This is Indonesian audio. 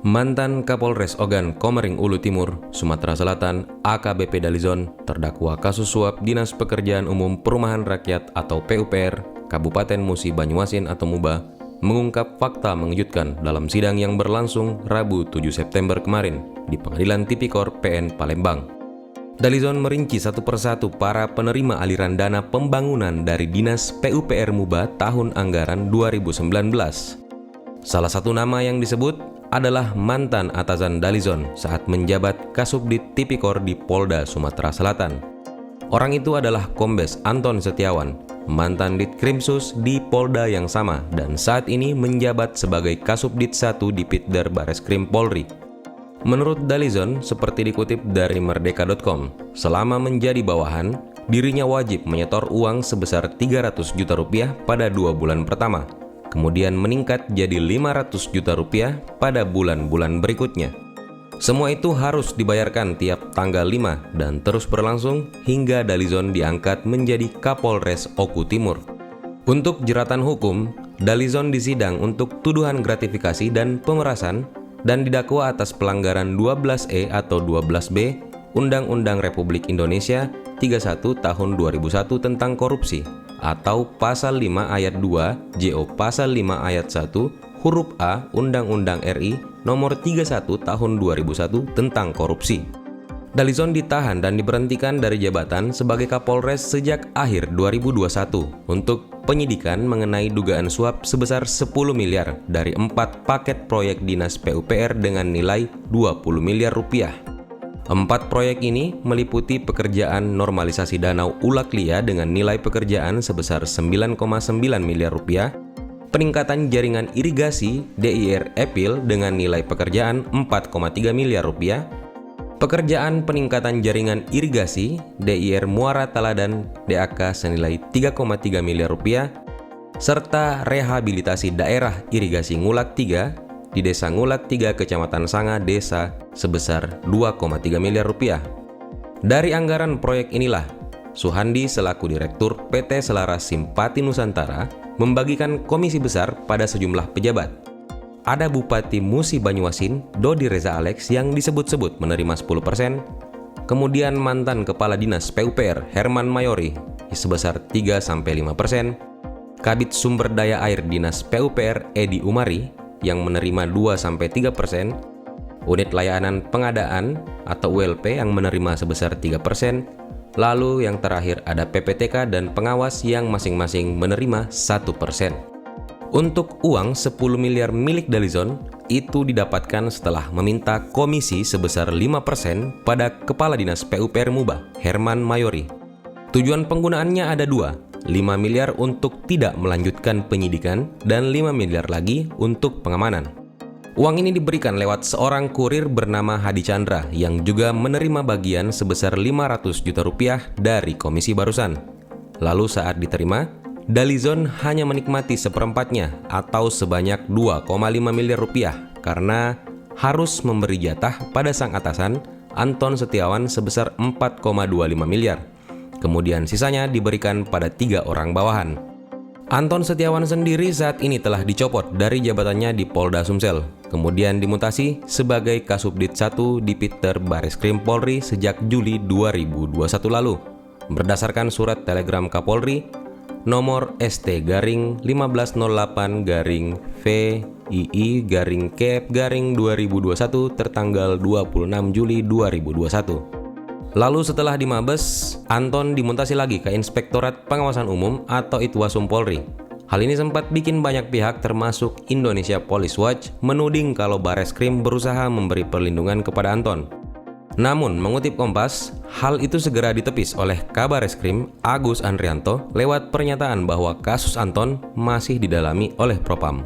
Mantan Kapolres Ogan Komering Ulu Timur, Sumatera Selatan, AKBP Dalizon, terdakwa kasus suap Dinas Pekerjaan Umum Perumahan Rakyat atau PUPR, Kabupaten Musi Banyuasin atau MUBA, mengungkap fakta mengejutkan dalam sidang yang berlangsung Rabu 7 September kemarin di Pengadilan Tipikor PN Palembang. Dalizon merinci satu persatu para penerima aliran dana pembangunan dari Dinas PUPR MUBA tahun anggaran 2019. Salah satu nama yang disebut adalah mantan atasan Dalizon saat menjabat Kasubdit Tipikor di Polda Sumatera Selatan. Orang itu adalah Kombes Anton Setiawan, mantan Ditkrimsus di Polda yang sama dan saat ini menjabat sebagai Kasubdit 1 di Pitder Bareskrim Polri. Menurut Dalizon, seperti dikutip dari merdeka.com, selama menjadi bawahan, dirinya wajib menyetor uang sebesar 300 juta rupiah pada 2 bulan pertama, kemudian meningkat jadi 500 juta rupiah pada bulan-bulan berikutnya. Semua itu harus dibayarkan tiap tanggal 5 dan terus berlangsung hingga Dalizon diangkat menjadi Kapolres Oku Timur. Untuk jeratan hukum, Dalizon disidang untuk tuduhan gratifikasi dan pemerasan dan didakwa atas pelanggaran 12E atau 12B Undang-Undang Republik Indonesia 31 tahun 2001 tentang korupsi atau Pasal 5 Ayat 2 JO Pasal 5 Ayat 1 huruf A Undang-Undang RI Nomor 31 Tahun 2001 tentang korupsi. Dalizon ditahan dan diberhentikan dari jabatan sebagai Kapolres sejak akhir 2021 untuk penyidikan mengenai dugaan suap sebesar 10 miliar dari 4 paket proyek Dinas PUPR dengan nilai 20 miliar rupiah. 4 proyek ini meliputi pekerjaan normalisasi danau Ulak-Lia dengan nilai pekerjaan sebesar 9,9 miliar rupiah, peningkatan jaringan irigasi DIR Epil dengan nilai pekerjaan 4,3 miliar rupiah, pekerjaan peningkatan jaringan irigasi DIR Muara Taladan DAK senilai 3,3 miliar rupiah, serta rehabilitasi daerah irigasi Ngulak 3 di Desa Ngulak 3 Kecamatan Sanga Desa sebesar 2,3 miliar rupiah. Dari anggaran proyek inilah, Suhandi selaku Direktur PT Selaras Simpati Nusantara membagikan komisi besar pada sejumlah pejabat. Ada Bupati Musi Banyuasin, Dodi Reza Alex yang disebut-sebut menerima 10%, kemudian mantan Kepala Dinas PUPR Herman Mayori sebesar 3-5%, Kabid Sumber Daya Air Dinas PUPR Edi Umari yang menerima 2-3%, unit layanan pengadaan atau ULP yang menerima sebesar 3%, lalu yang terakhir ada PPTK dan pengawas yang masing-masing menerima 1%. Untuk uang 10 miliar milik Dalizon itu didapatkan setelah meminta komisi sebesar 5% pada Kepala Dinas PUPR MUBA, Herman Mayori. Tujuan penggunaannya ada 2, 5 miliar untuk tidak melanjutkan penyidikan dan 5 miliar lagi untuk pengamanan. Uang ini diberikan lewat seorang kurir bernama Hadi Chandra yang juga menerima bagian sebesar 500 juta rupiah dari komisi barusan. Lalu saat diterima, Dalizon hanya menikmati seperempatnya atau sebanyak 2,5 miliar rupiah karena harus memberi jatah pada sang atasan Anton Setiawan sebesar 4,25 miliar. Kemudian sisanya diberikan pada 3 orang bawahan. Anton Setiawan sendiri saat ini telah dicopot dari jabatannya di Polda Sumsel, kemudian dimutasi sebagai Kasubdit 1 di Pitder Bareskrim Polri sejak Juli 2021 lalu. Berdasarkan surat telegram Kapolri nomor ST-VII-VII-KEP-2021 tertanggal 26 Juli 2021. Lalu setelah di Mabes, Anton dimutasi lagi ke Inspektorat Pengawasan Umum atau Itwasum Polri. Hal ini sempat bikin banyak pihak termasuk Indonesia Police Watch menuding kalau Bareskrim berusaha memberi perlindungan kepada Anton. Namun, mengutip Kompas, hal itu segera ditepis oleh Kabareskrim Agus Andrianto lewat pernyataan bahwa kasus Anton masih didalami oleh Propam.